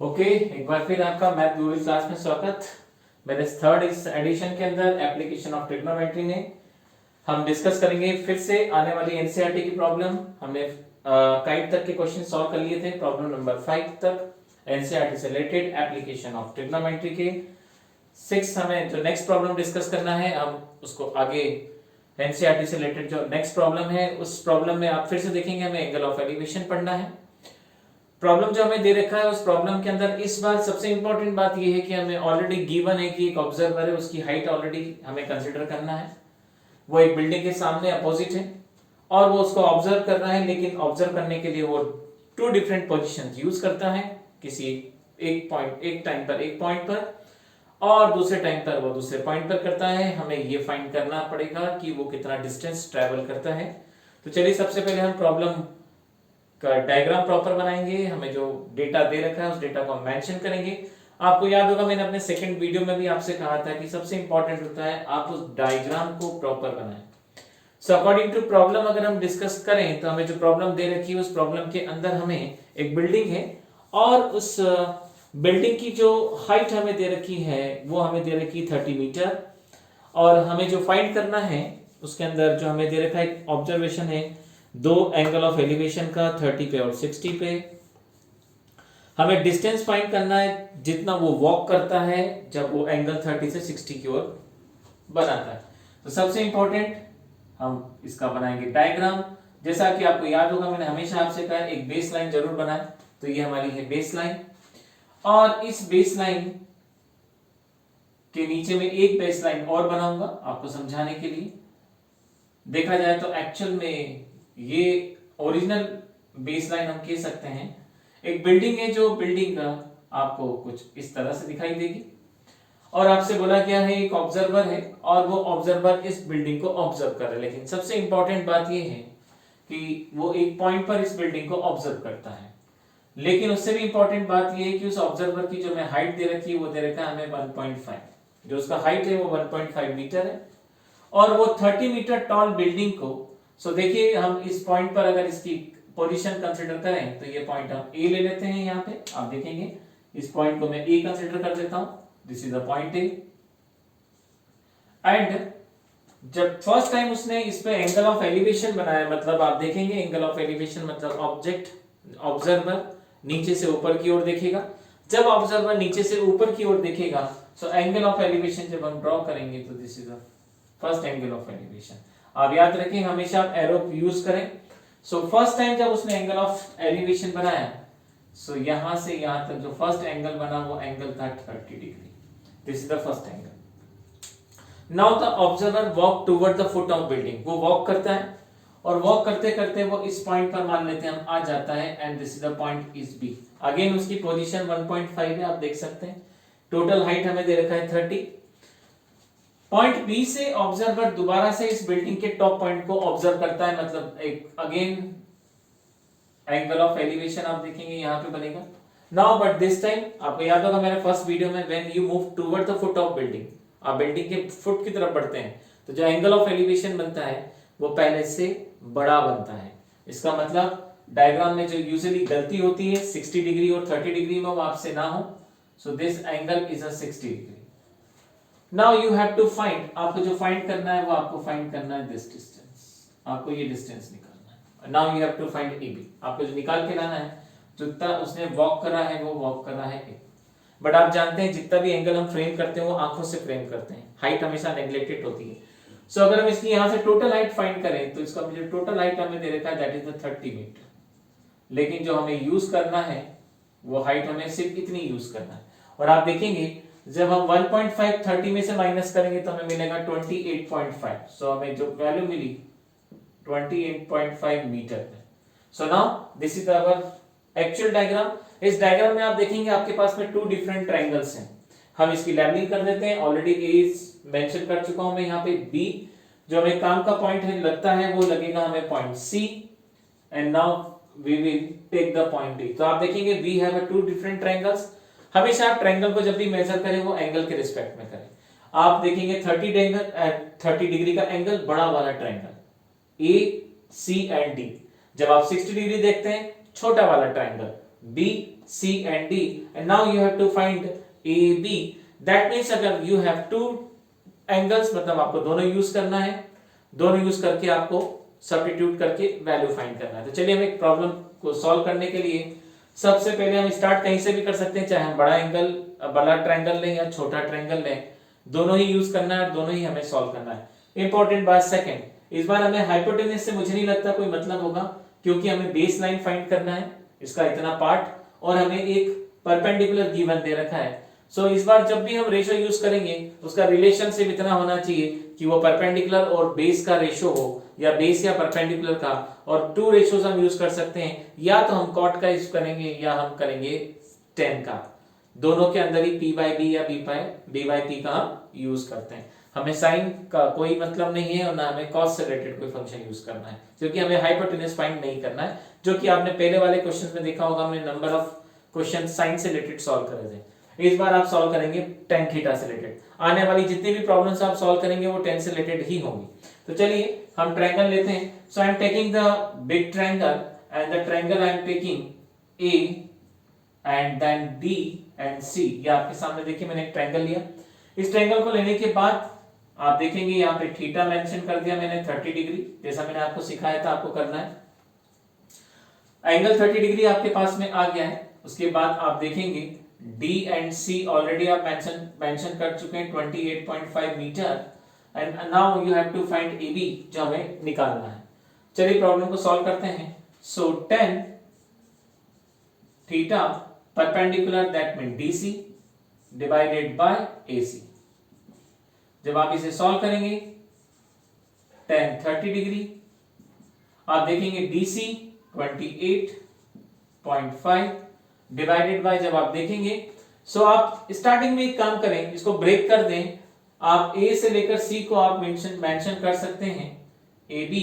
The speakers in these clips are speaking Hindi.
ओके एक बार फिर आपका मैथ गूगल क्लास में स्वागत। मेरे थर्ड इस एडिशन के अंदर एप्लीकेशन ऑफ ट्रिग्नोमेट्री में हम डिस्कस करेंगे फिर से आने वाली एनसीईआरटी की प्रॉब्लम। हमने काइट तक के क्वेश्चन सॉल्व कर लिए थे, प्रॉब्लम नंबर 5 तक एनसीईआरटी से रिलेटेड एप्लीकेशन ऑफ ट्रिग्नोमेट्री के। 6 हमें जो नेक्स्ट प्रॉब्लम डिस्कस करना है, हम उसको आगे एनसीईआरटी से रिलेटेड जो नेक्स्ट प्रॉब्लम है उस प्रॉब्लम में आप फिर से देखेंगे हमें एंगल ऑफ एलिवेशन पढ़ना है। प्रॉब्लम जो हमें दे रखा है उस प्रॉब्लम के अंदर इस बार सबसे इंपॉर्टेंट बात यह है कि हमें ऑलरेडी गिवन है कि एक ऑब्जर्वर है, उसकी हाइट ऑलरेडी हमें कंसीडर करना है। वो एक बिल्डिंग के सामने अपोजिट है और वो उसको ऑब्जर्व कर रहा है, लेकिन ऑब्जर्व करने के लिए वो 2 डिफरेंट पोजीशंस यूज करता है। किसी एक टाइम पर एक पॉइंट पर और दूसरे टाइम पर वो दूसरे पॉइंट पर करता है। हमें ये फाइंड करना पड़ेगा कि वो कितना डिस्टेंस ट्रेवल करता है। तो चलिए सबसे पहले हम प्रॉब्लम का डायग्राम प्रॉपर बनाएंगे। हमें जो डेटा दे रखा है उस डेटा को हम मेंशन करेंगे। आपको याद होगा मैंने अपने सेकंड वीडियो में भी आपसे कहा था कि सबसे इंपॉर्टेंट होता है आप उस डायग्राम को प्रॉपर बनाएं। सो अकॉर्डिंग टू प्रॉब्लम अगर हम डिस्कस करें तो हमें जो प्रॉब्लम दे रखी है उस प्रॉब्लम के अंदर हमें एक बिल्डिंग है और उस बिल्डिंग की जो हाइट हमें दे रखी है वो हमें दे रखी है 30 मीटर। और हमें जो फाइंड करना है उसके अंदर जो हमें दे रखा है एक ऑब्जर्वेशन है 2 एंगल ऑफ एलिवेशन का 30 पे और 60 पे। हमें डिस्टेंस फाइंड करना है जितना वो वॉक करता है जब वो एंगल 30 से 60 की ओर बनाता है। तो सबसे इंपॉर्टेंट हम इसका बनाएंगे डायग्राम। जैसा कि आपको याद होगा मैंने हमेशा आपसे कहा एक बेस लाइन जरूर बनाए। तो ये हमारी है बेस लाइन और इस बेस लाइन के नीचे में एक बेस लाइन और बनाऊंगा आपको समझाने के लिए। देखा जाए तो एक्चुअल में ये ओरिजिनल बेस लाइन हम कह सकते हैं। एक बिल्डिंग है जो बिल्डिंग का आपको कुछ इस तरह से दिखाई देगी और आपसे बोला गया है एक ऑब्जर्वर है और वो ऑब्जर्वर इस बिल्डिंग को ऑब्जर्व कर रहा है। लेकिन सबसे इंपॉर्टेंट बात ये है कि वो एक पॉइंट पर इस बिल्डिंग को ऑब्जर्व करता है। लेकिन उससे भी इंपॉर्टेंट बात ये है कि उस ऑब्जर्वर की जो मैं हाइट दे रखी है वो दे रखा है हमें 1.5। जो उसका हाइट है वो 1.5 मीटर है और वो 30 मीटर टॉल बिल्डिंग को देखिए हम इस पॉइंट पर अगर इसकी पोजीशन कंसीडर करें तो ये पॉइंट हम ए ले लेते हैं। यहाँ पे आप देखेंगे इस पॉइंट को मैं ए कंसीडर कर देता हूं। This is the point A and जब फर्स्ट टाइम उसने इस पे एंगल ऑफ एलिवेशन बनाया, मतलब आप देखेंगे एंगल ऑफ एलिवेशन मतलब ऑब्जेक्ट ऑब्जर्वर नीचे से ऊपर की ओर देखेगा। जब ऑब्जर्वर नीचे से ऊपर की ओर देखेगा सो एंगल ऑफ एलिवेशन जब हम ड्रॉ करेंगे तो this is the first angle of elevation. आप याद रखें हमेशा आप एरो यूज करें। सो फर्स्ट टाइम जब उसने एंगल ऑफ एलिवेशन बनाया सो यहां से यहां तक जो फर्स्ट एंगल बना वो एंगल था 30 degree. This is the first angle. Now the observer walk toward the foot of building. वो वॉक करता है और वॉक करते करते वो इस पॉइंट पर मान लेते हैं हम आ जाता है and this is the point is B. Again उसकी पोजीशन 1.5 है, आप देख सकते हैं। टोटल हाइट हमें दे रखा है 30। पॉइंट बी से ऑब्जर्वर दोबारा से इस बिल्डिंग के टॉप पॉइंट को ऑब्जर्व करता है, मतलब एक अगेन एंगल ऑफ एलिवेशन आप देखेंगे यहां पे बनेगा। नाउ बट दिस टाइम आपको याद होगा मेरे फर्स्ट वीडियो में when you move toward the foot of building, आप बिल्डिंग के फुट की तरफ बढ़ते हैं तो जो एंगल ऑफ एलिवेशन बनता है वो पहले से बड़ा बनता है। इसका मतलब डायग्राम में जो यूजुअली गलती होती है 60 डिग्री और 30 डिग्री में वो आपसे ना हो। So this angle is a 60 degree. Now you have to find, आपको जो फाइंड करना है वो आपको फाइंड करना है दिस डिस्टेंस। आपको ये डिस्टेंस निकालना है। Now you have to find AB। आपको जो निकाल के लाना है जितना उसने वॉक करा है वो वॉक करा है A। बट आप जानते हैं जितना भी एंगल हम फ्रेम करते हैं वो आंखों से फ्रेम करते हैं, हाइट हमेशा नेग्लेक्टेड होती है। सो अगर हम इसकी यहां से टोटल हाइट फाइंड करें तो इसका जो टोटल हाइट हमें दे रखा है दैट इज द 30 मीटर। लेकिन जो हमें यूज करना है वो हाइट हमें सिर्फ इतनी यूज करना है। और आप देखेंगे जब हम 1.5 30 में से माइनस करेंगे तो हमें मिलेगा 28.5। सो हमें जो वैल्यू मिली 28.5 metre. So now this is our actual diagram. इस डायग्राम में आप देखेंगे आपके पास में 2 डिफरेंट ट्रायंगल्स हैं। हम इसकी लेवलिंग कर देते हैं। ऑलरेडी ए मेंशन कर चुका हूं मैं यहाँ पे। बी जो हमें काम का पॉइंट है लगता है वो लगेगा हमें point C and now we will take the point D. तो आप देखेंगे वी हैव 2 डिफरेंट ट्रायंगल्स। हमेशा आप ट्रायंगल को जब भी मेजर करें वो एंगल के रिस्पेक्ट में करें। आप देखेंगे 30 डिग्री का एंगल बड़ा वाला triangle A C and D. जब आप 60 डिग्री देखते हैं छोटा वाला triangle B, C and D, and now you have to find A, B. That means अगर you have two angles, मतलब आपको दोनों यूज करना है, दोनों यूज करके आपको सब्स्टिट्यूट करके वैल्यू फाइंड करना है। तो चलिए हम एक प्रॉब्लम को सॉल्व करने के लिए सबसे पहले हम स्टार्ट कहीं से भी कर सकते हैं, चाहे हम बड़ा ट्रायंगल लें या छोटा ट्रायंगल लें, दोनों ही यूज करना है और दोनों ही हमें सॉल्व करना है। इंपॉर्टेंट बात सेकंड, इस बार हमें हाइपोटेनस से मुझे नहीं लगता कोई मतलब होगा, क्योंकि हमें बेस लाइन फाइंड करना है इसका इतना पार्ट, और हमें एक परपेंडिकुलर गिवन दे रखा है। सो इस बार जब भी हम रेशो यूज करेंगे उसका रिलेशनशिप इतना होना चाहिए कि वो परपेंडिकुलर और बेस का रेशो हो, या बेस या परपेंडिकुलर का, और टू रेशोज हम यूज कर सकते हैं, या तो हम कॉट का यूज करेंगे या हम करेंगे टेन का। दोनों के अंदर ही p बाई बी या b बाई p का हम यूज करते हैं। हमें साइन का कोई मतलब नहीं है और ना हमें कॉस से रिलेटेड कोई फंक्शन यूज करना है, क्योंकि हमें हाइपोटेनस फाइंड नहीं करना है, जो कि आपने पहले वाले क्वेश्चन में देखा होगा, हमने नंबर ऑफ क्वेश्चन साइन से रिलेटेड सॉल्व करे थे। इस बार आप सॉल्व करेंगे टेन थीटा से रिलेटेड। आने वाली जितनी भी प्रॉब्लम्स आप सॉल्व करेंगे वो टेन से रिलेटेड ही होंगी। तो चलिए हम ट्रायंगल लेते हैं। So I am taking the big triangle and the triangle I am taking A and then D and C. ये आपके सामने देखिए मैंने एक ट्रायंगल लिया। इस ट्रायंगल को लेने के बाद आप देखेंगे यहाँ पे थीटा मेंशन कर दिया मैंने 30 डिग्री, जैसा मैंने आपको सिखाया था आपको करना है। एंगल 30 डिग्री आपके पास में आ गया है। उसके बाद आप देखेंगे D एंड C ऑलरेडी आप मेंशन कर चुके हैं 28.5 metre, and now you have to find AB जो हमें निकालना है। चलिए प्रॉब्लम को सॉल्व करते हैं। सो 10 theta perpendicular that mean DC divided by AC। जब आप इसे सॉल्व करेंगे 10 30 डिग्री, आप देखेंगे DC 28.5 डिवाइडेड बाय, जब आप देखेंगे सो आप स्टार्टिंग में एक काम करें, इसको ब्रेक कर दें। आप A से लेकर C को आप मेंशन कर सकते हैं AB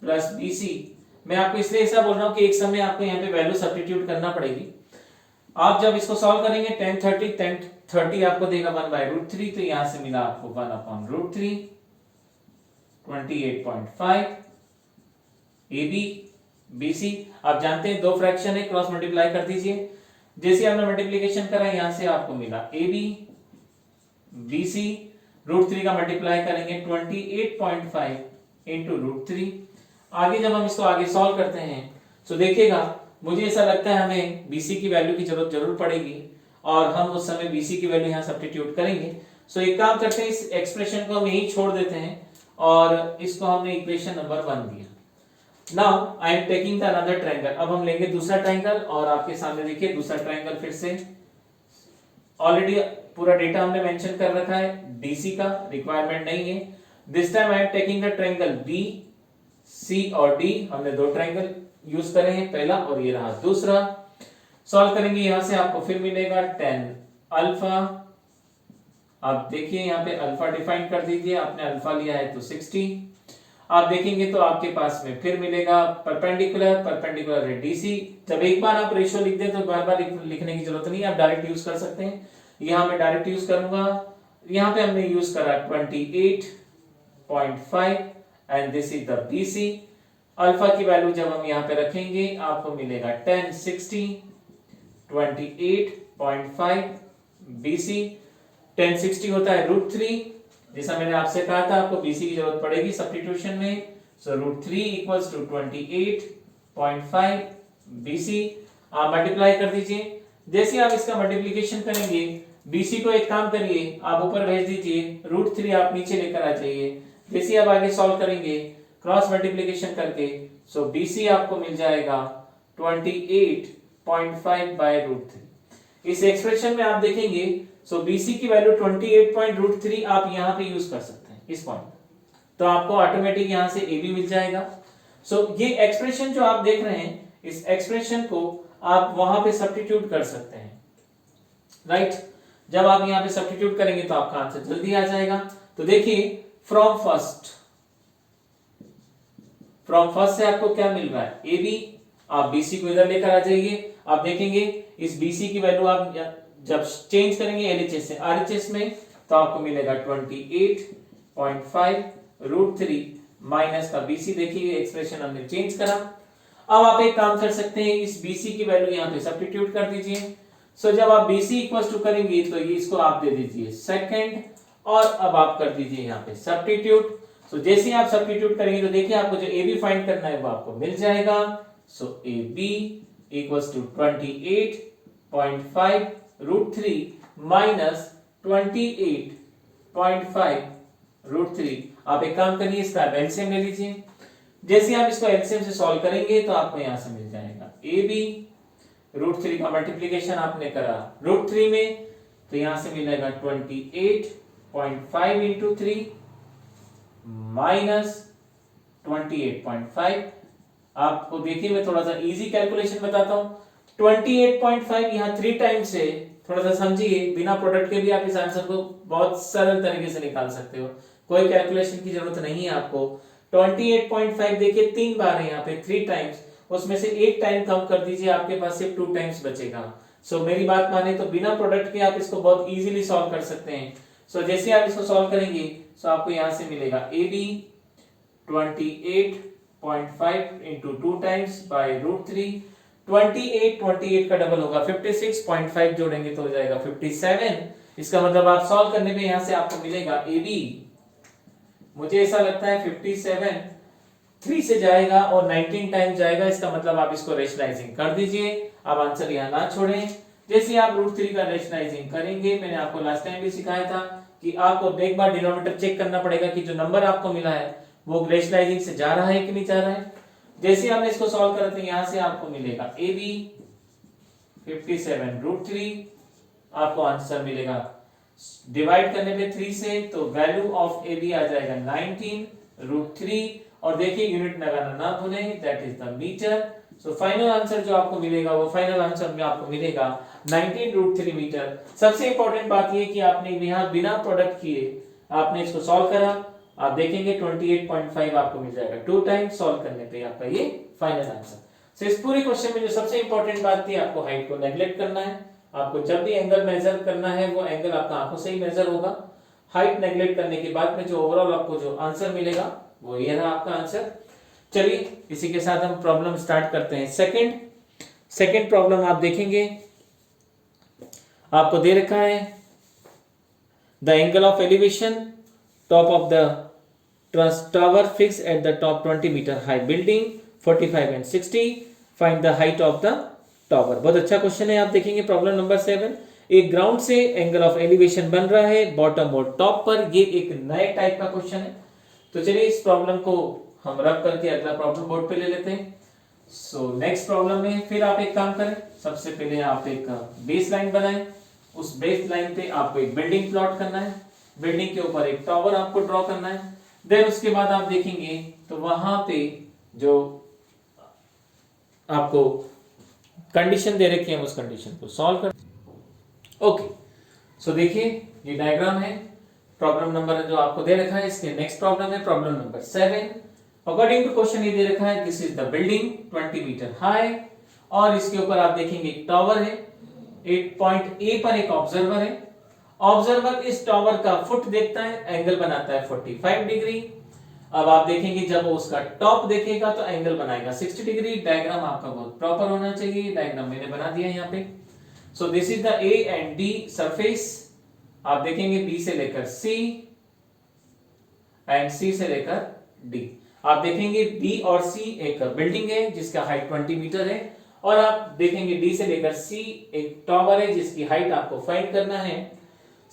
प्लस BC। मैं आपको इसलिए ऐसा बोल रहा हूं कि एक समय आपको यहाँ पे वैल्यू सब्स्टिट्यूट करना पड़ेगी। आप जब इसको सॉल्व करेंगे 10 30 आपको देगा 1/√3, तो यहां से मिला आपको 1/√3 28.5 AB BC। आप जानते हैं दो फ्रैक्शन है, क्रॉस मल्टीप्लाई कर दीजिए। जैसे आपने मल्टीप्लिकेशन करा यहां से आपको मिला AB BC, √3 का मल्टीप्लाई करेंगे 28.5 इंटू √3। आगे जब हम इसको आगे सॉल्व करते हैं तो देखिएगा मुझे ऐसा लगता है हमें BC की वैल्यू की जरूर पड़ेगी, और हम उस समय BC की वैल्यू यहाँ सब्स्टिट्यूट करेंगे। सो एक काम करते हैं, इस एक्सप्रेशन को हम यहीं छोड़ देते हैं और इसको हमने इक्वेशन नंबर 1 दिया। Now I am taking the another triangle. अब हम लेंगे दूसरा ट्रायंगल, और आपके सामने देखिए दूसरा ट्रायंगल फिर से ऑलरेडी पूरा डेटा हमने मेंशन कर रखा है, DC का रिक्वायरमेंट नहीं है। This time I am taking the triangle B C और D। हमने दो ट्रायंगल यूज करे हैं, पहला और ये रहा दूसरा। सॉल्व करेंगे यहां से आपको फिर मिलेगा 10 अल्फा। आप देखिए यहाँ पे अल्फा डिफाइन कर दीजिए, आपने अल्फा लिया है तो 60। आप देखेंगे तो आपके पास में फिर मिलेगा परपेंडिकुलर है DC। जब एक बार आप रेशियो लिख दें तो बार-बार लिखने की जरूरत नहीं, आप डायरेक्ट यूज कर सकते हैं। यहां मैं डायरेक्ट यूज करूंगा। यहां पे हमने यूज करा 28.5 and this is the BC। Alpha की वैल्यू जब हम यहां पे रखेंगे आपको मिलेगा 10 60 28.5 BC। 10 60 होता है √3, जैसा मैंने आपसे कहा था आपको BC की जरूरत पड़ेगी सब्स्टिट्यूशन में। सो √3 इक्वल्स टू 28.5 BC। आप मल्टीप्लाई कर दीजिए। जैसे आप इसका मल्टीप्लिकेशन करेंगे BC को एक काम करिए, आप ऊपर भेज दीजिए, √3 आप नीचे लेकर आ जाइए। जैसे आप आगे सॉल्व करेंगे क्रॉस मल्टीप्लिकेशन करके, सो BC आपको मिल जाएगा 28.5/√3। इस एक्सप्रेशन में आप देखेंगे सो BC की वैल्यू 28.√3 आप यहां पे यूज कर सकते हैं इस पॉइंट, तो आपको ऑटोमेटिक यहां से AB मिल जाएगा। सो ये एक्सप्रेशन जो आप देख रहे हैं, इस एक्सप्रेशन को आप वहां पे सब्स्टिट्यूट कर सकते हैं, राइट। जब आप यहां पे सब्स्टिट्यूट करेंगे तो आपका आंसर जल्दी आ जाएगा। तो देखिए फ्रॉम फर्स्ट से आपको क्या मिल रहा है AB। आप BC को इधर लेकर आ जाइए। आप देखेंगे इस BC की वैल्यू आप जब चेंज करेंगे LHS से RHS में तो आपको मिलेगा 28.5 √3 माइनस का BC। देखिए एक्सप्रेशन हमने चेंज करा। अब आप एक काम कर सकते हैं, इस BC की वैल्यू यहाँ पे सब्स्टिट्यूट कर दीजिए। सो जब आप BC इक्वल टू करेंगे तो ये इसको आप दे दीजिए सेकंड, और अब आप कर दीजिए यहाँ पे सब्स्टिट्यूट। सो जैसे ही आप सब्स्टिट्यूट करेंगे तो देखिए आपको जो AB फाइंड करना है वो आपको मिल जाएगा। सो AB इक्वल्स टू 28.5 √3 माइनस 28.5 √3। आप एक काम करिए, इसका एलसीएम ले लीजिए। जैसे आप इसको एलसीएम से सॉल्व करेंगे तो आपको यहां से मिल जाएगा AB √3 का मल्टीप्लीकेशन आपने करा √3 में, तो यहां से मिलेगा 28.5 इंटू 3 माइनस 28.5। आपको देखिए मैं थोड़ा सा इजी कैलकुलेशन बताता हूं। 28.5 यहां 3 टाइम्स से, थोड़ा सा समझिए, बिना प्रोडक्ट के भी आप इस आंसर को बहुत सरल तरीके से निकाल सकते हो, कोई कैलकुलेशन की जरूरत नहीं है आपको। 28.5 देखिए 3 बार है यहाँ पे, 3 टाइम्स, उसमें से एक टाइम कम कर दीजिए, आपके पास सिर्फ 2 टाइम्स बचेगा। सो मेरी बात माने तो बिना प्रोडक्ट के आप इसको बहुत इजीली सॉल्व कर सकते हैं। सो जैसे आप इसको सॉल्व करेंगे सो आपको यहां से मिलेगा AB 28.5 इंटू 2 टाइम्स बाय √3। 28 का डबल होगा 56.5, जोड़ेंगे तो हो जाएगा 57। इसका मतलब आप सॉल्व करने पे यहां से आपको मिलेगा AB, मुझे ऐसा लगता है 57 3 से जाएगा और 19 टाइम जाएगा। इसका मतलब आप इसको रेशनलाइजिंग कर दीजिए। अब आंसर यहां ना छोड़ें। जैसे आप √3 का रेशनलाइजिंग करेंगे, मैंने आपको लास्ट टाइम भी सिखाया था कि आपको एक बार डिनोमिनेटर चेक करना पड़ेगा कि जो नंबर आपको मिला है वो रेशनलाइजिंग से जा रहा है कि नहीं जा रहा है। जैसे आपने इसको सॉल्व करा तो यहां से आपको मिलेगा AB 57 √3, आपको आंसर मिलेगा डिवाइड करने पे 3 से, तो वैल्यू ऑफ AB आ जाएगा 19 √3। और देखिए यूनिट लगाना ना भूलें, that is the metre. So final answer जो आपको मिलेगा वो फाइनल आंसर में आपको मिलेगा 19 √3 मीटर। सबसे इंपॉर्टेंट बात ये कि आपने यहाँ बिना प्रोडक्ट किए आपने इसको सॉल्व करा, आप देखेंगे 28.5 आपको मिल जाएगा 2 टाइम्स, सॉल्व करने पे आपका ये फाइनल आंसर। सो इस पूरे क्वेश्चन में जो सबसे इंपॉर्टेंट बात थी, आपको हाइट को नेग्लेक्ट करना है। आपको जब भी एंगल मेजर करना है वो एंगल आपका आंखों से ही मेजर होगा। हाइट नेग्लेक्ट करने के बाद में जो ओवरऑल आपको जो आंसर मिलेगा वो ये रहा आपका आंसर। चलिए इसी के साथ हम प्रॉब्लम स्टार्ट करते हैं। सेकंड प्रॉब्लम आप देखेंगे, आपको दे रखा है the angle of elevation top of the tower fix at the top 20 metre high building 45 and 60, find the height of the tower. बहुत अच्छा क्वेश्चन है। आप देखेंगे प्रॉब्लम नंबर 7, एक ग्राउंड से एंगल ऑफ एलिवेशन बन रहा है बॉटम और टॉप पर। ये एक नए टाइप का क्वेश्चन है। तो चलिए इस प्रॉब्लम को हम रब करके अगला प्रॉब्लम बोर्ड पे ले लेते हैं। सो नेक्स्ट प्रॉब्लम में फिर आप एक काम करें, सबसे पहले आप एक बेस लाइन बनाएं। उस बेस लाइन पे आपको एक बिल्डिंग प्लॉट करना है, बिल्डिंग के ऊपर एक टावर आपको ड्रॉ करना है। देन उसके बाद आप देखेंगे तो वहां पे जो आपको कंडीशन दे रखी है उस कंडीशन को सॉल्व कर। ओके, सो देखिए ये डायग्राम है। प्रॉब्लम नंबर जो आपको दे रखा है, इसके नेक्स्ट प्रॉब्लम है problem number 7। According to question ये दे रखा है this is the building 20 metre high, और इसके ऊपर आप देखेंगे एक टावर है। एक पॉइंट ए पर एक ऑब्जर्वर है। ऑब्जर्वर इस टावर का फुट देखता है, एंगल बनाता है 45 डिग्री। अब आप देखेंगे जब वो उसका टॉप देखेगा तो एंगल बनाएगा 60 डिग्री। डायग्राम आपका बहुत प्रॉपर होना चाहिए। डायग्राम मैंने बना दिया यहाँ पे। So this is the A and D surface. आप देखेंगे बी से लेकर सी एंड सी से लेकर डी। आप देखेंगे बी और सी एक बिल्डिंग है जिसका हाइट 20 मीटर है, और आप देखेंगे डी से लेकर सी एक टावर है जिसकी हाइट आपको फाइंड करना है।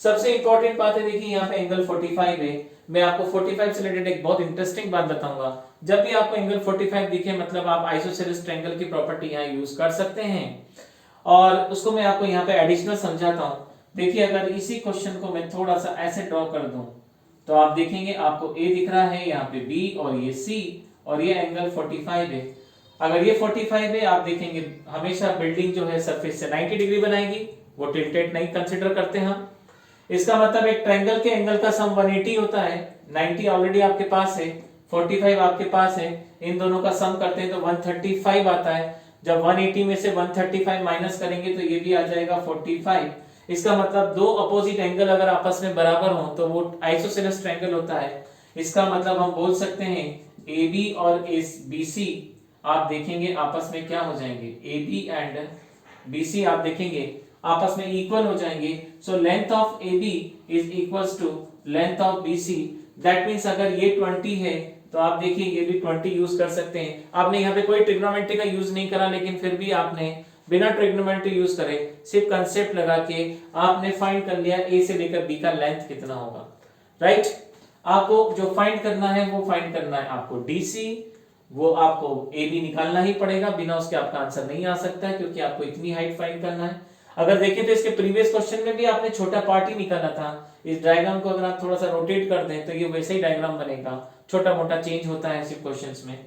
सबसे इंपॉर्टेंट बात है, देखिए यहाँ पे एंगल 45 है। मैं आपको 45 से रिलेटेड एक बहुत इंटरेस्टिंग बात बताऊंगा। जब भी आपको एंगल 45 दिखे मतलब आप आइसोसेलेस ट्रायंगल की प्रॉपर्टी यहाँ यूज कर सकते हैं, और उसको मैं आपको यहाँ पे एडिशनल समझाता हूँ। देखिए अगर इसी क्वेश्चन को मैं थोड़ा सा ऐसे ड्रॉ कर दूं तो आप देखेंगे आपको ए दिख रहा है, यहाँ पे बी और ये सी, और ये एंगल 45 है। अगर ये 45 है, आप देखेंगे हमेशा बिल्डिंग जो है सरफेस से 90 डिग्री बनाएगी, वो टिल्टेड नहीं कंसिडर करते हम। इसका मतलब एक ट्रायंगल के एंगल का सम 180 होता है। 90 ऑलरेडी आपके पास है, 45 आपके पास है, इन दोनों का सम करते हैं तो 135 आता है। जब 180 में से 135 माइनस करेंगे तो ये भी आ जाएगा 45। इसका मतलब दो अपोजिट एंगल अगर आपस में बराबर हो तो वो आइसोसेलेस ट्रायंगल होता है। इसका मतलब हम बोल सकते हैं AB और BC आप देखेंगे आपस में क्या हो जाएंगे, A B and B C आप देखेंगे आपस में इक्वल हो जाएंगे। So length of A B is equals to length of B C. That means अगर ये 20 है तो आप देखिए ये भी 20 यूज कर सकते हैं। आपने यहाँ पे कोई ट्रिग्नोमेट्री का यूज नहीं करा, लेकिन फिर भी आपने बिना ट्रिग्नोमेट्री यूज करे सिर्फ कंसेप्ट लगा के आपने फाइंड कर लिया ए से लेकर बी का लेंथ कितना होगा, राइट। आपको जो फाइंड करना है वो फाइंड करना है आपको डीसी, वो आपको ए बी निकालना ही पड़ेगा, बिना उसके आपका आंसर नहीं आ सकता है, क्योंकि आपको इतनी हाइट फाइंड करना है। अगर देखें तो इसके प्रीवियस क्वेश्चन में भी आपने छोटा पार्ट ही निकाला था। इस डायग्राम को अगर आप थोड़ा सा रोटेट कर दें तो ये वैसे ही डायग्राम बनेगा, छोटा मोटा चेंज होता है ऐसे क्वेश्चंस में।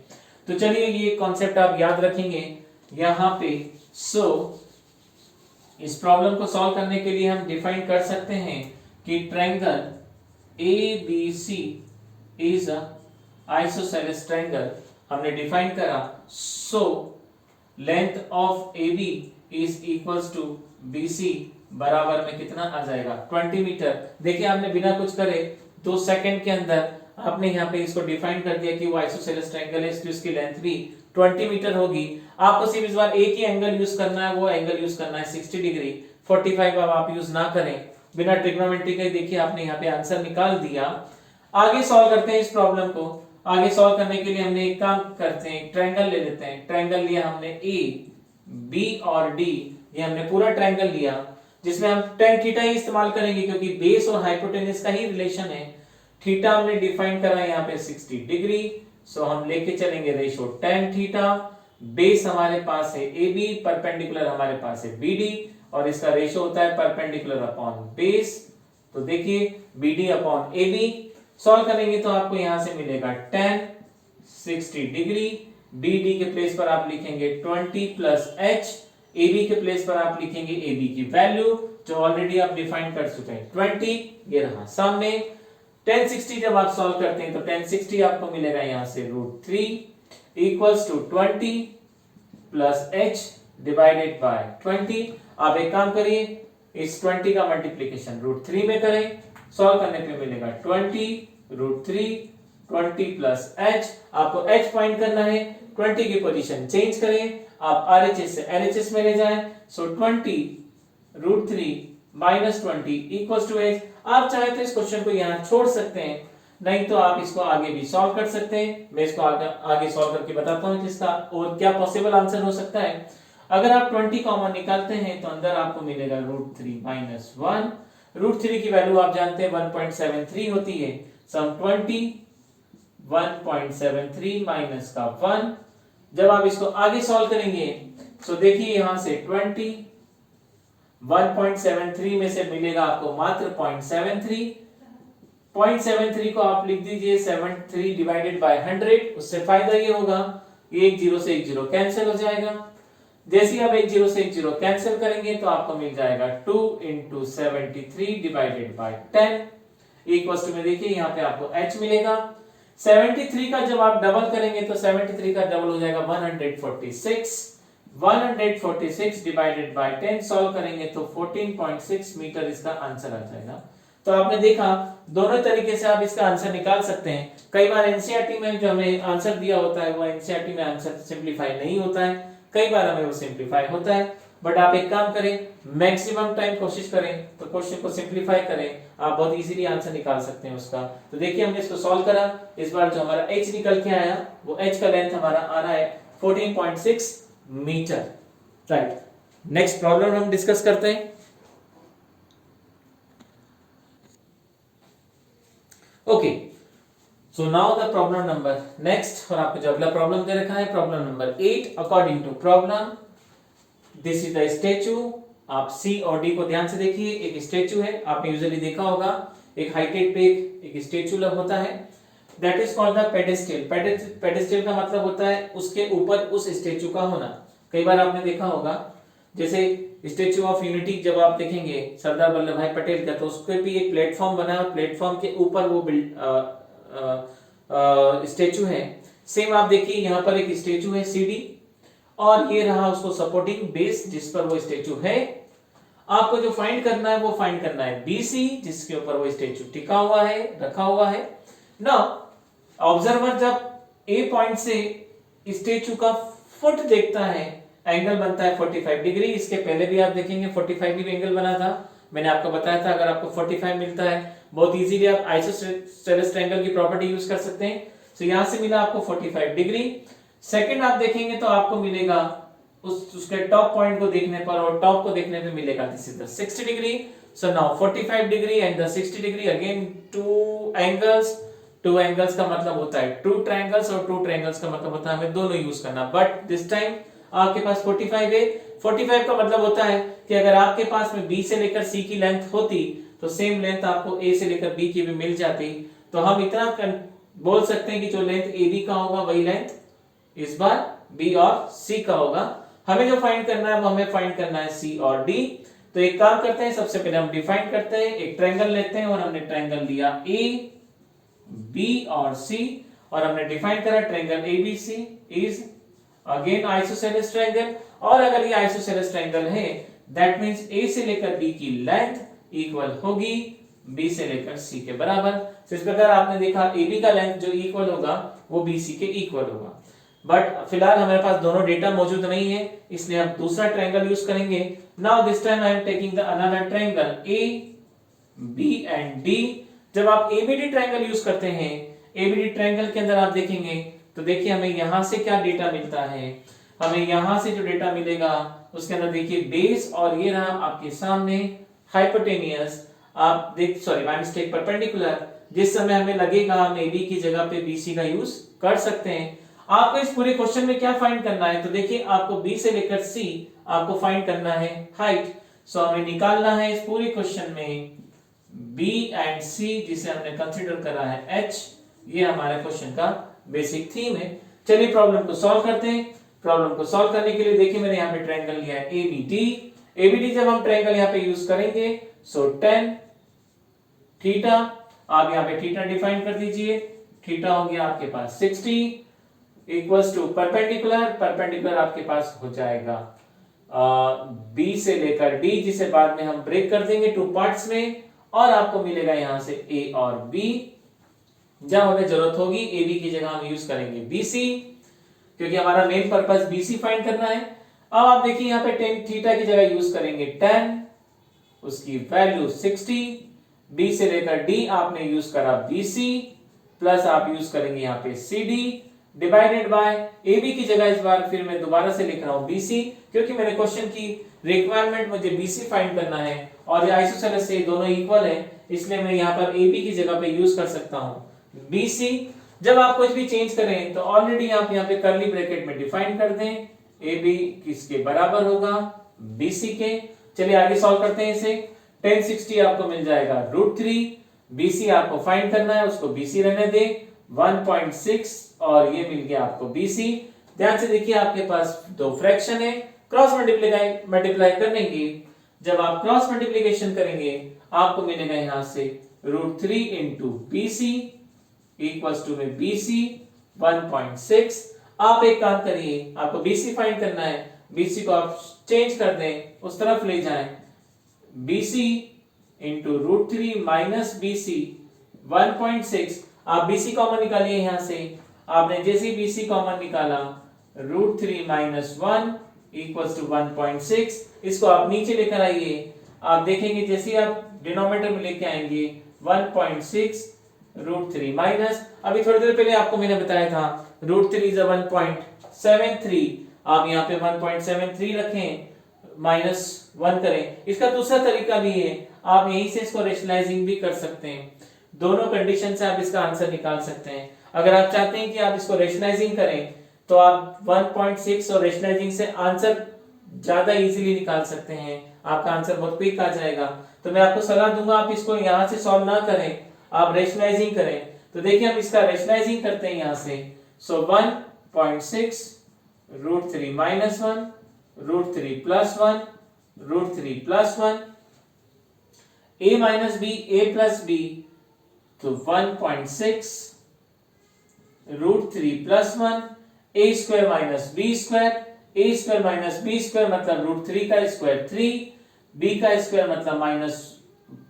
तो चलिए ये कॉन्सेप्ट आप याद रखेंगे यहाँ पे। सो इस प्रॉब्लम को सॉल्व करने के लिए हम डिफाइन कर सकते हैं कि triangle ABC is a isosceles triangle, हमने डिफाइन करा। So length of AB is equals to BC बराबर में कितना आ जाएगा 20 मीटर। देखिए आपने बिना कुछ करे 2 सेकंड के अंदर आपने यहाँ पे इसको डिफाइन कर दिया कि वो आइसोसेलेस ट्रायंगल है, इसकी उसकी लेंथ भी 20 मीटर होगी। आपको सिर्फ इस बार एक ही एंगल यूज करना है, वो एंगल यूज करना है 60 डिग्री। 45 अब आप यूज ना करें, बिना ट्रिग्नोमेट्री के। देखिए आपने यहाँ पे आंसर निकाल दिया। आगे सॉल्व करते हैं इस प्रॉब्लम को। आगे सॉल्व करने के लिए हमने एक काम करते हैं, ट्रायंगल ले लेते हैं। ट्रायंगल लिया हमने ए बी और डी, ये हमने पूरा ट्रायंगल लिया, जिसमें हम tan थीटा ही इस्तेमाल करेंगे क्योंकि बेस और हाइपोटेनस का ही रिलेशन है। थीटा हमने डिफाइन करा यहाँ पे 60 डिग्री। सो हम लेके चलेंगे रेशो tan थीटा। बेस हमारे पास है AB, परपेंडिकुलर हमारे पास है BD, और इसका रेशो होता है परपेंडिकुलर अपॉन बेस। तो देखिए BD अपॉन AB सॉल्व करेंगे तो आपको यहां से मिलेगा tan 60 डिग्री। BD के प्लेस पर आप लिखेंगे 20 प्लस h, AB के प्लेस पर आप लिखेंगे AB की वैल्यू जो ऑलरेडी आप डिफाइन कर चुके हैं 20, ये रहा सामने। tan 60 जब आप सॉल्व करते हैं तो tan 60 आपको मिलेगा यहां से √3 equals to 20 plus h divided by 20। आप एक काम करिए, इस 20 का मल्टीप्लीकेशन √3 में करें, सॉल्व करने पे मिलेगा 20 √3 20 प्लस h। आपको h फाइंड करना है, 20 की पोजीशन चेंज करें, आप RHS से LHS में ले जाएं। सो 20 √3 माइनस 20 इक्वल्स टू h। आप चाहे तो इस क्वेश्चन को यहाँ छोड़ सकते हैं, नहीं तो आप इसको आगे भी सॉल्व कर सकते हैं। मैं इसको आगे सॉल्व करके बताता हूँ किसका और क्या पॉसिबल आंसर हो सकता है। अगर आप 20 कॉमन निकालते हैं तो अंदर आपको मिलेगा √3 माइनस 1। √3 की वैल्यू आप जानते हैं 1.73 होती है। सम 20 1.73 माइनस का 1। जब आप इसको आगे सॉल्व करेंगे तो देखिए यहां से 20 1.73 में से मिलेगा आपको मात्र 0.73। 0.73 को आप लिख दीजिए 73 डिवाइडेड बाय 100। उससे फायदा ये होगा कि एक जीरो से एक जीरो कैंसिल हो जाएगा। जैसे ही आप एक जीरो से एक जीरो कैंसिल करेंगे तो आपको मिल जाएगा 2 into 73 divided by 10 equals to में देखिए यहाँ पे आपको h मिलेगा। 73 का जब आप डबल करेंगे तो 73 का डबल हो जाएगा 146। 146 डिवाइडेड बाय 10 सॉल्व करेंगे तो 14.6 मीटर इसका आंसर आ जाएगा। तो आपने देखा दोनों तरीके से आप इसका आंसर निकाल सकते हैं। कई बार एनसीईआरटी में जो हमें आंसर दिया होता है वो एनसीईआरटी में आंसर सिंपलीफाई नहीं होता है, कई बार हमें वो सिंपलीफाई होता है। बट आप एक काम करें, मैक्सिमम टाइम कोशिश करें तो क्वेश्चन को सिंपलीफाई करें, आप बहुत इजीली आंसर निकाल सकते हैं उसका। तो देखिए हमने इसको सॉल्व करा, इस बार जो हमारा h निकल के आया वो h का लेंथ हमारा आ रहा है 14.6 मीटर, राइट। नेक्स्ट प्रॉब्लम हम डिस्कस करते हैं। Okay, so now the problem number next, और आपको जो अगला प्रॉब्लम दे रखा है problem number 8। According to problem this is the statue. आप सी और डी को ध्यान से देखिए। एक स्टैचू है, आपने यूजुअली देखा होगा एक हाइटेड पे एक स्टैचू होता है, that is called the pedestal. Pedestal का मतलब होता है उसके ऊपर उस स्टैचू का होना। कई बार आपने देखा होगा जैसे स्टैचू ऑफ यूनिटी जब आप देखेंगे सरदार वल्लभ भाई पटेल का, तो उसके भी एक प्लेटफॉर्म बना है, प्लेटफॉर्म के ऊपर वो स्टैचू है। सेम आप देखिए यहाँ पर एक स्टैचू है सीडी, और ये रहा उसको सपोर्टिंग बेस जिस पर वो स्टैचू है। आपको जो फाइंड करना है वो फाइंड करना है बीसी, जिसके ऊपर वो स्टैचू टिका हुआ है, रखा हुआ है। नाउ ऑब्जर्वर जब ए पॉइंट से स्टेचू का फुट देखता है, एंगल बनता है 45 डिग्री। इसके पहले भी आप देखेंगे 45 डिग्री एंगल बना था, मैंने आपको बताया था अगर आपको 45 मिलता है बहुत इजीली आप आइसोसेलेस ट्रायंगल की प्रॉपर्टी यूज कर सकते हैं। तो यहां से मिला आपको 45 डिग्री। सेकंड आप देखेंगे तो आपको मिलेगा उसके टॉप पॉइंट को देखने पर और टॉप को देखने पे मिलेगा this is the 60 degree. So now 45 degree and the 60 degree again two angles का मतलब होता है टू ट्रायंगल्स और टू ट्रायंगल्स का मतलब होता है हमें दोनों यूज करना। बट दिस टाइम आपके पास 45 है। 45 का मतलब होता है कि अगर आपके पास में बी से लेकर सी की लेंथ होती तो सेम लेंथ आपको ए से लेकर बी की भी मिल जाती। तो हम इतना बोल सकते हैं कि जो लेंथ ए बी का होगा वही लेंथ इस बार बी और सी का होगा। हमें जो फाइंड करना है वो हमें फाइंड करना है सी और डी। तो एक काम करते हैं, सबसे पहले हम डिफाइन करते हैं, एक ट्रायंगल लेते हैं और हमने ट्रायंगल लिया ए बी और सी और हमने डिफाइन करा triangle ABC is again isosceles triangle. और अगर ये आइसोसेलेस ट्रायंगल है दैट मींस ए से लेकर बी की लेंथ इक्वल होगी बी से लेकर सी के बराबर। तो इस प्रकार आपने देखा AB का लेंथ जो इक्वल होगा वो BC के इक्वल होगा। बट फिलहाल हमारे पास दोनों डेटा मौजूद नहीं है इसलिए हम दूसरा ट्रायंगल यूज करेंगे। Now this time I am taking the another triangle AB and D। जब आप ABD ट्रायंगल यूज करते हैं, ABD ट्रायंगल के अंदर आप देखेंगे तो देखिए हमें यहां से क्या डेटा मिलता है। हमें यहां से जो डेटा मिलेगा उसके अंदर देखिए बेस और ये रहा आपके सामने हाइपोटेनियस। आप देख सॉरी माय मिस्टेक परपेंडिकुलर। जिस समय हमें लगेगा हम AB की जगह पे BC का यूज कर सकते हैं। आपको इस पूरे क्वेश्चन में क्या फाइंड करना है तो देखिए आपको B से लेकर C आपको फाइंड करना है हाइट। सो हमें निकालना है इस पूरे क्वेश्चन में B एंड C जिसे हमने कंसीडर करा है H। ये हमारे क्वेश्चन का बेसिक थीम है। चलिए प्रॉब्लम को सॉल्व करते हैं। प्रॉब्लम को सॉल्व करने के लिए देखिए मैंने यहाँ पे ट्रायंगल लिया है ABD जब हम ट्रायंगल यहाँ पे यूज करेंगे सो tan थीटा, आप यहाँ पे थीटा डिफाइन कर दीजिए। थीटा हो गया आपके पास 60 इक्वल्स टू परपेंडिकुलर आपके पास हो जाएगा B से लेकर D जिसे बाद में हम ब्रेक कर देंगे टू पार्ट्स में और आपको मिलेगा यहां से A और B। जब हमें जरूरत होगी AB की जगह हम यूज करेंगे BC क्योंकि हमारा मेन पर्पस BC फाइंड करना है। अब आप देखिए यहाँ पे tan थीटा की जगह यूज करेंगे tan, उसकी वैल्यू 60। B से लेकर D आपने यूज करा BC प्लस आप यूज करेंगे यहाँ पे CD डिवाइडेड बाय AB की जगह इस बार फिर मैं दोबारा से लिख रहा हूँ BC क्योंकि मेरे क्वेश्चन की रिक्वायरमेंट मुझे BC फाइंड करना है और ये आइसोसेलेस से दोनों इक्वल है इसलिए मैं यहाँ पर AB की जगह पे यूज कर सकता हूँ BC। जब आप कुछ भी चेंज करें तो ऑलरेडी आप यहाँ पे कर्ली ब्रैकेट में डिफाइन कर दें AB किसके बराबर होगा BC के। चलिए आगे सॉल्व करते हैं इसे। tan 60 आपको मिल जाएगा √3। BC आपको फाइंड करना है उसको BC रहने दे 1.6 और ये मिल गया आपको BC। ध्यान से देखिए आपके पास दो फ्रैक्शन है, क्रॉस मल्टीप्लाई करने की जब आप क्रॉस मल्टीप्लिकेशन करेंगे आपको मिलेगा यहां से √3 इंटू BC इक्वल्स टू में BC 1.6। आप एक काम करिए आपको BC फाइंड करना है, BC को आप चेंज कर दें उस तरफ ले जाएं BC इंटू √3 माइनस BC 1.6। आप BC कॉमन निकालिए यहां से। आपने जैसे ही BC कॉमन निकाला √3 माइनस 1 इक्वल्स टू 1.6। इसको आप नीचे लेकर आइए। आप देखेंगे जैसे ही आप डिनोमिनेटर में लेके आएंगे 1.6 √3 माइनस अभी थोड़ी देर पहले आपको मैंने बताया था √3 इज 1.73। आप यहाँ पे 1.73 रखें माइनस 1 करें। इसका दूसरा तरीका भी है, आप यहीं से इसको रेशनलाइजिंग भी कर सकते हैं। दोनों कंडीशन से आप इसका आंसर निकाल सकते हैं। अगर आप चाहते हैं कि आप इसको रेशनलाइजिंग करें तो आप 1.6 और रेशनलाइजिंग से आंसर ज्यादा इजीली निकाल सकते हैं, आपका आंसर बहुत क्विक आ जाएगा। तो मैं आपको सलाह दूंगा आप इसको यहां से सॉल्व ना करें, आप रेशनलाइजिंग करें। तो देखिए हम इसका रेशनलाइजिंग करते हैं यहां से। सो 1.6 √3 minus 1 √3 plus 1 √3 plus 1 a minus b a plus b तो 1.6 √3 plus 1 a square minus b square. a square minus b square मतलब √3 का स्क्वायर 3, b का स्क्वायर मतलब माइनस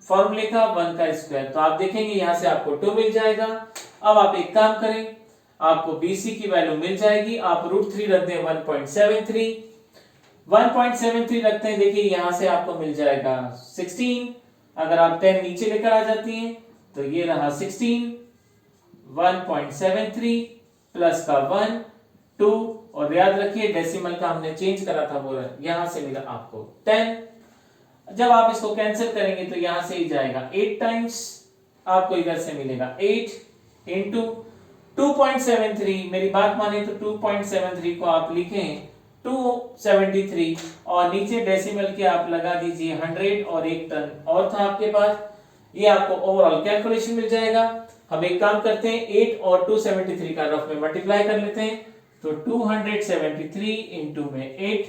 फॉर्मूले का 1 का स्क्वायर। तो आप देखेंगे यहां से आपको 2 मिल जाएगा। अब आप एक काम करें, आपको BC की वैल्यू मिल जाएगी। आप √3 रख दें 1.73 रखते हैं, देखिए यहां से आपको मिल जाएगा 16। अगर आप 10 नीचे लेकर आ जाती हैं तो ये रहा 16, 1.73 प्लस का 1 2, और याद रखिए डेसिमल का हमने चेंज करा था, वो यहां से मिला आपको 10। जब आप इसको कैंसिल करेंगे तो यहां से ही जाएगा 8 टाइम्स, आपको इधर से मिलेगा 8 इंटू 2.73। मेरी बात माने तो 2.73 को आप लिखें 273 और नीचे डेसिमल के आप लगा दीजिए 100 और 1 टन और था आपके पास। ये आपको ओवरऑल कैलकुलेशन मिल जाएगा। हम एक काम करते हैं 8 और 273 का रफ में मल्टीप्लाई कर लेते हैं, तो 273 इंटू में 8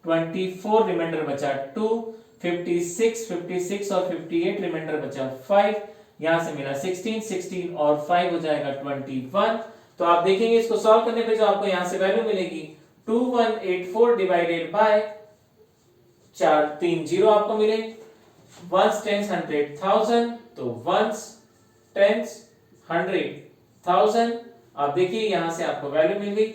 24, रिमाइंडर बचा 2, 56 और 58, रिमाइंडर बचा 5, यहां से मिला 16 और 5 हो जाएगा 21। तो आप देखेंगे इसको सॉल्व करने पे जो आपको यहां से वैल्यू मिलेगी 2184 डिवाइडेड बाय 4 3 0 आपको मिले। वंस टेंस 100,000, तो वंस टेंस 100,000। आप देखिए यहां से आपको वैल्यू मिल गई।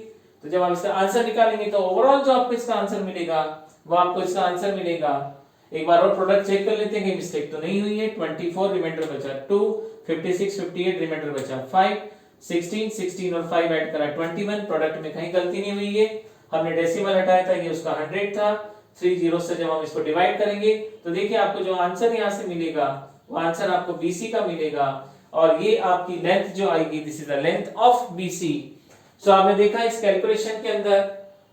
तो जब आप इसका आंसर निकालेंगे तो ओवरऑल जो आपको इसका आंसर मिलेगा वो आपको इसका आंसर मिलेगा, एक बार और प्रोडक्ट चेक कर लेते हैं कि मिस्टेक तो नहीं हुई है। 24, रिमाइंडर बचा 2, 56 58, रिमाइंडर बचा 5, 16 और 5 ऐड करा 21, प्रोडक्ट में कहीं गलती नहीं हुई है। हमने डेसिमल हटाया था, ये उसका 100 था। 3 जीरो से जब हम इसको डिवाइड करेंगे तो देखिए आपको जो आंसर यहां से मिलेगा वो आंसर आपको BC का मिलेगा, और ये आपकी लेंथ जो आएगी, this is the length of BC। सो आपने देखा इस कैलकुलेशन के अंदर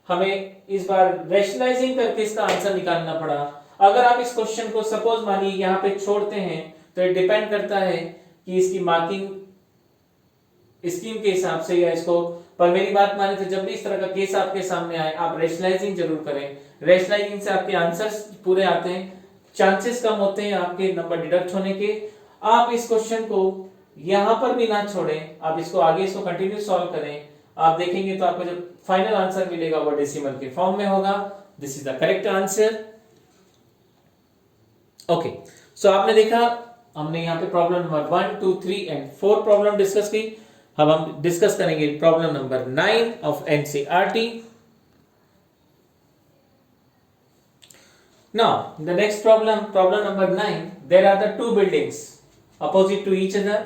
हमें इस बार रैशनलाइजिंग करके इसका आंसर निकालना पड़ा। अगर आप इस क्वेश्चन को सपोज मानिए यहाँ पे छोड़ते हैं तो ये डिपेंड करता है कि इसकी मार्किंग स्कीम के हिसाब से या इसको, पर मेरी बात माने तो जब भी इस तरह का केस आपके सामने आए आप रैशनलाइजिंग जरूर करें। रैशनलाइजिंग से आपके आंसर्स पूरे आते हैं, चांसेस कम होते हैं आपके नंबर डिडक्ट होने के। आप इस क्वेश्चन को यहां पर भी ना छोड़ें, आप इसको आगे इसको कंटिन्यू सॉल्व करें। आप देखेंगे तो आपको जो फाइनल आंसर मिलेगा वो डेसिमल के फॉर्म में होगा। This is the correct answer. Okay, so आपने देखा हमने यहाँ पे problem number 1 2 3 and 4 problem discuss की। अब हम डिस्कस करेंगे problem number 9 of NCERT। Now the next problem number 9, there are the two buildings opposite to each other,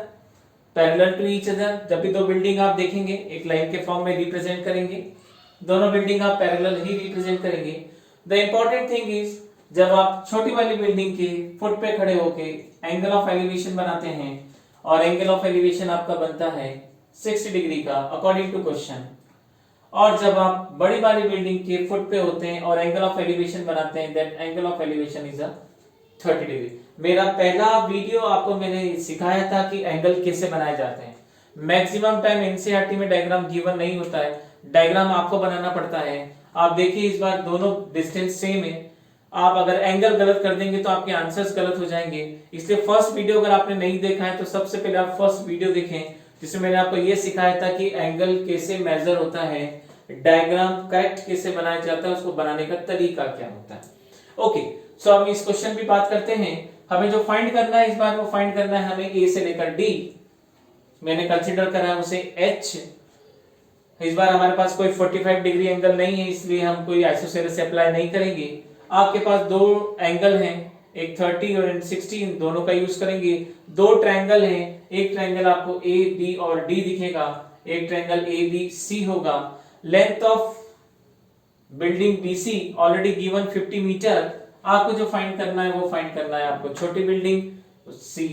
parallel to each other. जब भी दो बिल्डिंग आप देखेंगे एक लाइन के फॉर्म में रिप्रेजेंट करेंगे, दोनों बिल्डिंग आप पैरेलल ही रिप्रेजेंट करेंगे। द इंपॉर्टेंट थिंग इज जब आप छोटी वाली बिल्डिंग के फुट पे खड़े होके एंगल ऑफ एलिवेशन बनाते हैं, और एंगल ऑफ एलिवेशन आपका बनता है 60 डिग्री का अकॉर्डिंग टू क्वेश्चन, और जब आप बड़ी वाली बिल्डिंग के फुट पे होते हैं और एंगल ऑफ एलिवेशन बनाते हैं, that angle of elevation is 30 degree. मेरा पहला वीडियो आपको मैंने सिखाया था कि एंगल कैसे बनाए जाते हैं। मैक्सिमम टाइम एनसीईआरटी में डायग्राम गिवन नहीं होता है, डायग्राम आपको बनाना पड़ता है। आप देखिए इस बार दोनों डिस्टेंस सेम है, आप अगर एंगल गलत कर देंगे तो आपके आंसर्स गलत हो जाएंगे। इसलिए फर्स्ट वीडियो अगर आपने नहीं देखा है तो सबसे पहले आप फर्स्ट वीडियो देखें, जिसमें मैंने आपको ये सिखाया था कि एंगल कैसे मेजर होता है, डायग्राम करेक्ट कैसे बनाया जाता है, उसको बनाने का तरीका क्या होता है। ओके, सो हम इस क्वेश्चन भी बात करते हैं। हमें जो फाइंड करना है इस बार वो फाइंड करना है हमें ए से लेकर डी। मैंने कंसीडर करा है उसे एच। इस बार हमारे पास कोई 45 डिग्री एंगल नहीं है, इसलिए हम कोई आइसोसेलेस अप्लाई नहीं करेंगे। आपके पास दो एंगल हैं, एक 30 और 60, दोनों का यूज करेंगे। दो ट्रायंगल हैं, एक ट्रायंगल आपको ए बी और डी दिखेगा, एक ट्रायंगल ए बी सी होगा। Length of building BC already given 50 metre. आपको जो फाइंड करना है वो फाइंड करना है आपको छोटी building C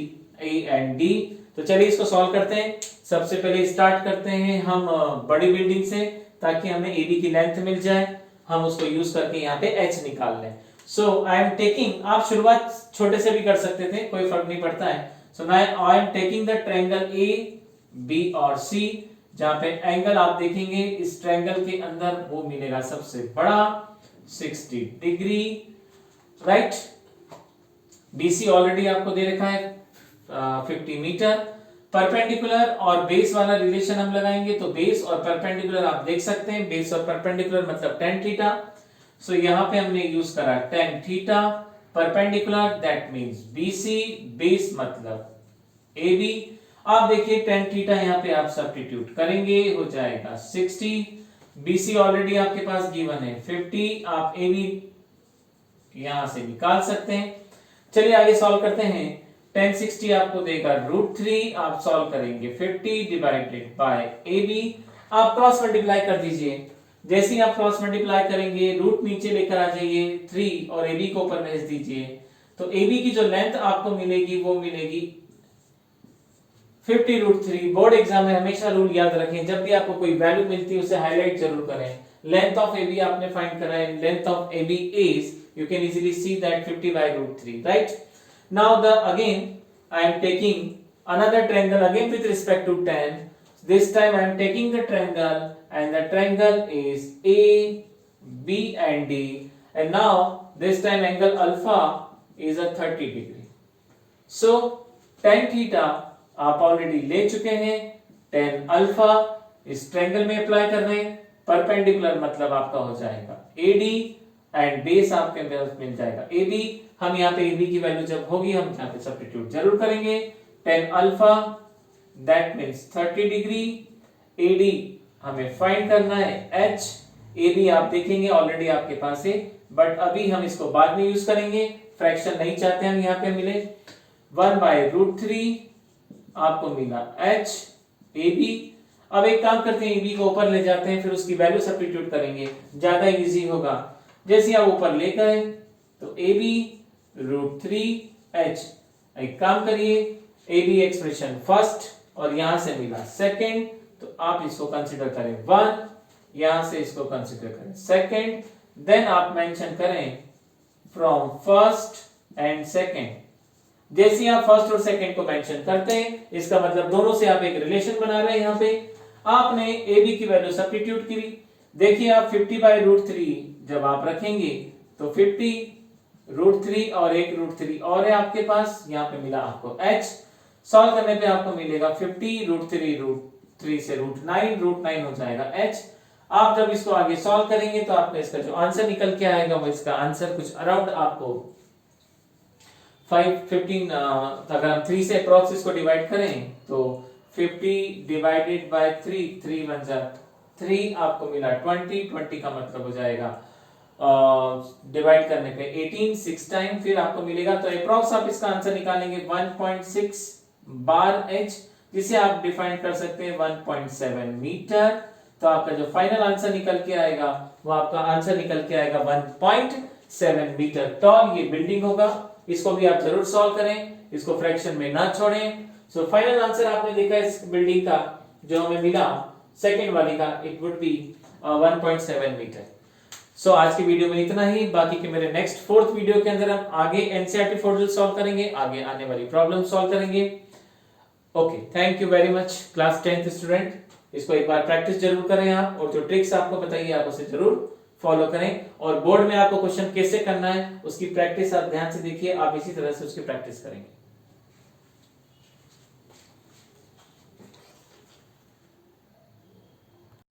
A and D। तो चलिए इसको सॉल्व करते हैं। सबसे पहले स्टार्ट करते हैं हम बड़ी बिल्डिंग से, ताकि हमें AB की लेंथ मिल जाए, हम उसको यूज करके यहाँ पे H निकाल लें। सो आई एम टेकिंग, आप शुरुआत छोटे से भी कर सकते थे, कोई फर्क नहीं पड़ता है। So now I am taking the triangle A B और C, जहां पे एंगल आप देखेंगे इस ट्रायंगल के अंदर वो मिलेगा सबसे बड़ा 60 डिग्री, राइट। BC ऑलरेडी आपको दे रखा है 50 मीटर। परपेंडिकुलर और बेस वाला रिलेशन हम लगाएंगे, तो बेस और परपेंडिकुलर आप देख सकते हैं, बेस और परपेंडिकुलर मतलब tan थीटा। सो यहां पे हमने यूज करा tan theta, perpendicular that means BC, base मतलब AB। आप देखिए tan थीटा यहाँ पे आप सब्स्टिट्यूट करेंगे, हो जाएगा 60, BC ऑलरेडी आपके पास गिवन है 50, आप AB यहां से निकाल सकते हैं। चलिए आगे सॉल्व करते हैं। tan 60 आपको देगा √3, आप सॉल्व करेंगे 50 डिवाइडेड बाय AB, आप क्रॉस मल्टीप्लाई कर दीजिए। जैसे ही आप क्रॉस मल्टीप्लाई करेंगे रूट नीचे लेकर आ जाइए 3 और AB को ऊपर भेज दीजिए, तो AB की जो लेंथ आपको मिलेगी वो मिलेगी 50√3। बोर्ड एग्जाम में हमेशा रूल याद रखें, जब भी आपको कोई वैल्यू मिलती है उसे हाईलाइट जरूर करें। लेंथ ऑफ AB आपने फाइंड करा है, length of AB is, you can easily see that 50/√3, right? Now again I am taking another triangle again with respect to tan. This time I am taking the triangle and the triangle is A, B and D, and now this time angle alpha is a 30 degree. So tan theta आप ऑलरेडी ले चुके हैं, tan अल्फा इस ट्रायंगल में अप्लाई कर रहे हैं, परपेंडिकुलर मतलब आपका हो जाएगा AD एंड बेस आपके मिल जाएगा AB। हम यहाँ पे AB की वैल्यू जब होगी हम यहाँ पे सब्स्टिट्यूट जरूर करेंगे। tan alpha that means 30 degree, AD हमें फाइंड करना है, H AB आप देखेंगे ऑलरेडी आपके पास है, बट अभी हम इसको बाद में यूज करेंगे, फ्रैक्शन नहीं चाहते हम यहाँ पे मिले। 1/√3 आपको मिला H AB। अब एक काम करते हैं, AB को ऊपर ले जाते हैं, फिर उसकी वैल्यू सब्स्टिट्यूट करेंगे, ज्यादा इजी होगा। जैसे आप ऊपर ले गए तो AB √3H, एक काम करिए AB एक्सप्रेशन फर्स्ट और यहां से मिला सेकंड, तो आप इसको कंसीडर करें 1, यहां से इसको कंसीडर करें सेकंड, देन आप मेंशन करें फ्रॉम फर्स्ट एंड सेकंड। जैसे आप फर्स्ट और सेकंड को मेंशन करते हैं, इसका मतलब दोनों से आप एक रिलेशन बना रहे हैं। यहां पे आपने AB की वैल्यू सब्स्टिट्यूट की, देखिए आप 50/√3 जब आप रखेंगे तो 50√3 और एक √3 और है आपके पास, यहाँ पे मिला आपको H। सॉल्व करने पे आपको मिलेगा 50√3 से √9 हो जाएगा H। आप जब इसको आगे सॉल्व करेंगे तो आपका इसका जो आंसर निकल के आएगा वो इसका आंसर कुछ अराउंड आपको 15 अगर हम 3 से अप्रॉक्स इसको डिवाइड करें तो 50 डिवाइडेड बाय 3, 3 बन जाता 3, आपको मिला 20 का मतलब हो जाएगा डिवाइड करने पे 18 6 टाइम, फिर आपको मिलेगा, तो अप्रॉक्स आप इसका आंसर निकालेंगे 1.6 बार H, जिसे आप डिफाइन कर सकते हैं 1.7 मीटर। तो आपका जो फाइनल आंसर निकल के आएगा वो आपका आंसर निकल के आएगा 1.7 मीटर टॉल ये बिल्डिंग होगा। इसको भी आप जरूर सॉल्व करें, इसको फ्रैक्शन में ना छोड़ें। सो फाइनल आंसर आपने देखा इस बिल्डिंग का जो हमें मिला सेकंड वाली का, इट वुड बी 1.7 मीटर। सो आज की वीडियो में इतना ही, बाकी के मेरे नेक्स्ट 4th वीडियो के अंदर हम आगे एनसीईआरटी फॉर्मूला सॉल्व करेंगे, आगे आने वाली प्रॉब्लम सॉल्व करेंगे। Okay, thank you very much class 10th student. इसको एक बार प्रैक्टिस जरूर करें आप, और जो ट्रिक्स आपको बताइए आप उसे जरूर फॉलो करें, और बोर्ड में आपको क्वेश्चन कैसे करना है उसकी प्रैक्टिस आप ध्यान से देखिए, आप इसी तरह से उसकी प्रैक्टिस करेंगे।